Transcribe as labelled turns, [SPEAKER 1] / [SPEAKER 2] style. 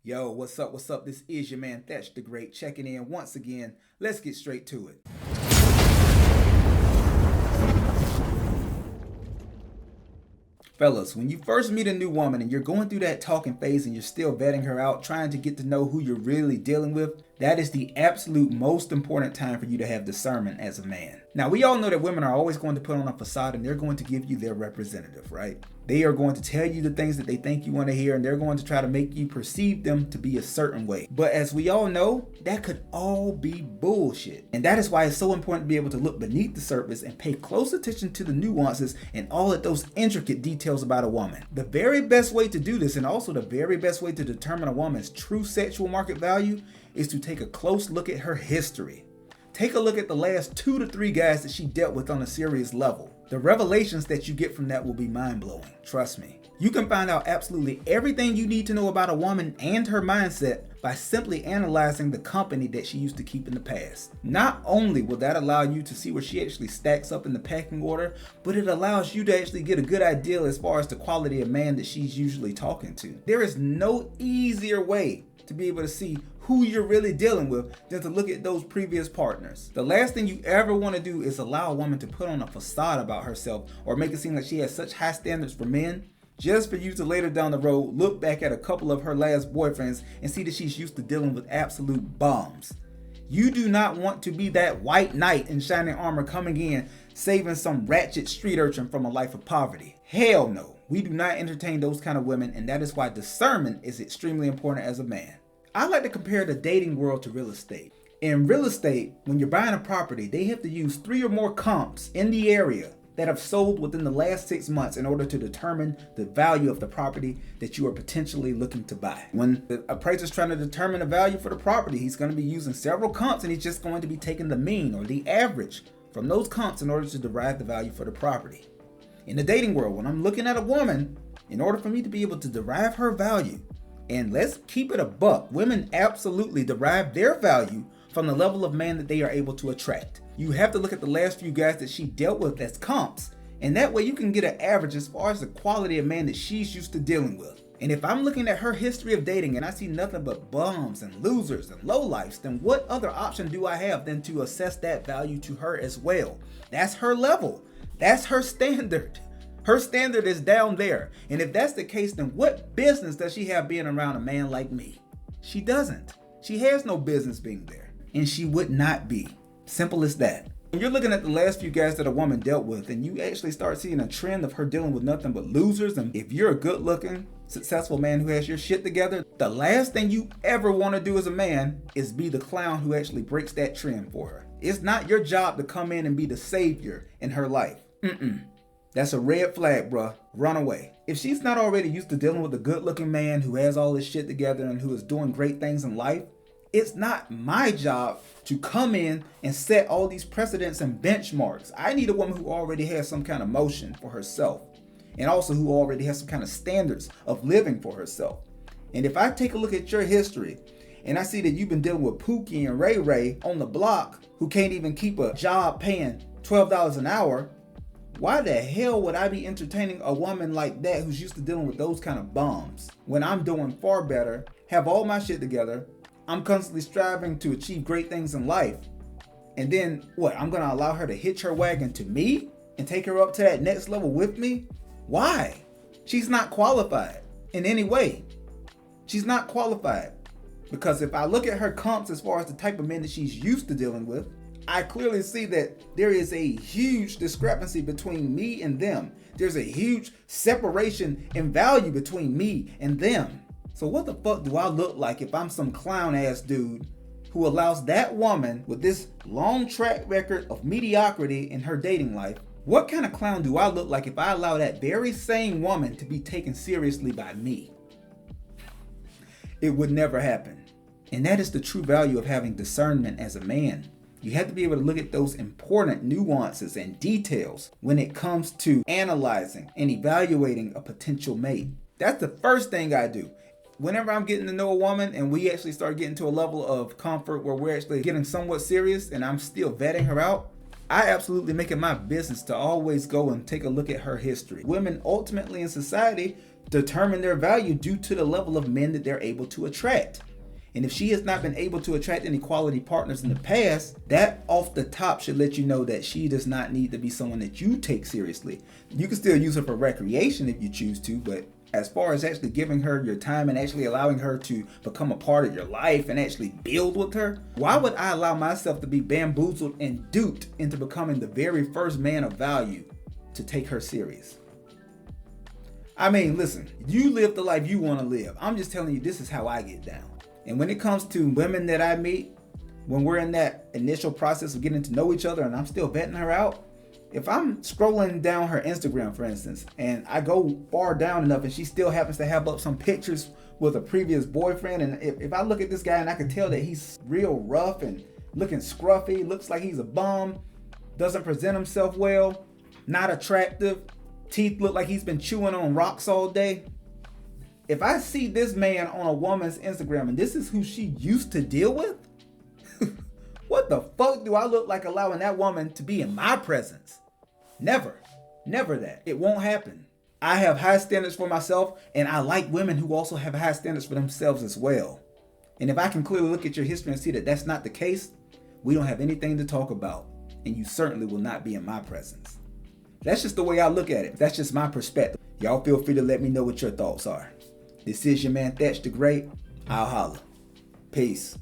[SPEAKER 1] Yo, what's up? What's up? This is your man Thatch the Great checking in once again. Let's get straight to it. Fellas, when you first meet a new woman and you're going through that talking phase and you're still vetting her out, trying to get to know who you're really dealing with, that is the absolute most important time for you to have discernment as a man. Now, we all know that women are always going to put on a facade and they're going to give you their representative, right? They are going to tell you the things that they think you want to hear and they're going to try to make you perceive them to be a certain way. But as we all know, that could all be bullshit. And that is why it's so important to be able to look beneath the surface and pay close attention to the nuances and all of those intricate details about a woman. The very best way to do this, and also the very best way to determine a woman's true sexual market value, is to take a close look at her history. Take a look at the last 2 to 3 guys that she dealt with on a serious level. The revelations that you get from that will be mind-blowing. Trust me. You can find out absolutely everything you need to know about a woman and her mindset by simply analyzing the company that she used to keep in the past. Not only will that allow you to see where she actually stacks up in the pecking order, but it allows you to actually get a good idea as far as the quality of man that she's usually talking to. There is no easier way to be able to see who you're really dealing with than to look at those previous partners. The last thing you ever want to do is allow a woman to put on a facade about herself or make it seem like she has such high standards for men, just for you to later down the road look back at a couple of her last boyfriends and see that she's used to dealing with absolute bombs. You do not want to be that white knight in shining armor coming in saving some ratchet street urchin from a life of poverty. Hell no. We do not entertain those kind of women, and that is why discernment is extremely important as a man. I like to compare the dating world to real estate. In real estate, when you're buying a property, they have to use 3 or more comps in the area that have sold within the last 6 months in order to determine the value of the property that you are potentially looking to buy. When the appraiser's trying to determine the value for the property, he's going to be using several comps and he's just going to be taking the mean or the average from those comps in order to derive the value for the property. In the dating world, when I'm looking at a woman, in order for me to be able to derive her value, and let's keep it a buck, women absolutely derive their value from the level of man that they are able to attract. You have to look at the last few guys that she dealt with as comps, and that way you can get an average as far as the quality of man that she's used to dealing with. And if I'm looking at her history of dating and I see nothing but bums and losers and lowlifes, then what other option do I have than to assess that value to her as well? That's her level. That's her standard. Her standard is down there. And if that's the case, then what business does she have being around a man like me? She doesn't. She has no business being there. And she would not be. Simple as that. When you're looking at the last few guys that a woman dealt with and you actually start seeing a trend of her dealing with nothing but losers, and if you're a good looking, successful man who has your shit together, the last thing you ever want to do as a man is be the clown who actually breaks that trend for her. It's not your job to come in and be the savior in her life. That's a red flag, bruh. Run away. If she's not already used to dealing with a good-looking man who has all his shit together and who is doing great things in life, it's not my job to come in and set all these precedents and benchmarks. I need a woman who already has some kind of motion for herself and also who already has some kind of standards of living for herself. And if I take a look at your history and I see that you've been dealing with Pookie and Ray Ray on the block who can't even keep a job paying $12 an hour, why the hell would I be entertaining a woman like that who's used to dealing with those kind of bums when I'm doing far better, have all my shit together, I'm constantly striving to achieve great things in life, and then what, I'm gonna allow her to hitch her wagon to me and take her up to that next level with me? Why? She's not qualified in any way. She's not qualified because if I look at her comps as far as the type of men that she's used to dealing with, I clearly see that there is a huge discrepancy between me and them. There's a huge separation in value between me and them. So what the fuck do I look like if I'm some clown ass dude who allows that woman with this long track record of mediocrity in her dating life? What kind of clown do I look like if I allow that very same woman to be taken seriously by me? It would never happen. And that is the true value of having discernment as a man. You have to be able to look at those important nuances and details when it comes to analyzing and evaluating a potential mate. That's the first thing I do. Whenever I'm getting to know a woman and we actually start getting to a level of comfort where we're actually getting somewhat serious and I'm still vetting her out, I absolutely make it my business to always go and take a look at her history. Women ultimately in society determine their value due to the level of men that they're able to attract. And if she has not been able to attract any quality partners in the past, that off the top should let you know that she does not need to be someone that you take seriously. You can still use her for recreation if you choose to, but as far as actually giving her your time and actually allowing her to become a part of your life and actually build with her, why would I allow myself to be bamboozled and duped into becoming the very first man of value to take her serious? I mean, listen, you live the life you want to live. I'm just telling you, this is how I get down. And when it comes to women that I meet, when we're in that initial process of getting to know each other and I'm still vetting her out, if I'm scrolling down her Instagram, for instance, and I go far down enough and she still happens to have up some pictures with a previous boyfriend, and if I look at this guy and I can tell that he's real rough and looking scruffy, looks like he's a bum, doesn't present himself well, not attractive, teeth look like he's been chewing on rocks all day. If I see this man on a woman's Instagram and this is who she used to deal with, what the fuck do I look like allowing that woman to be in my presence? Never. Never that. It won't happen. I have high standards for myself, and I like women who also have high standards for themselves as well. And if I can clearly look at your history and see that that's not the case, we don't have anything to talk about, and you certainly will not be in my presence. That's just the way I look at it. That's just my perspective. Y'all feel free to let me know what your thoughts are. This is your man Thatch the Great. I'll holla. Peace.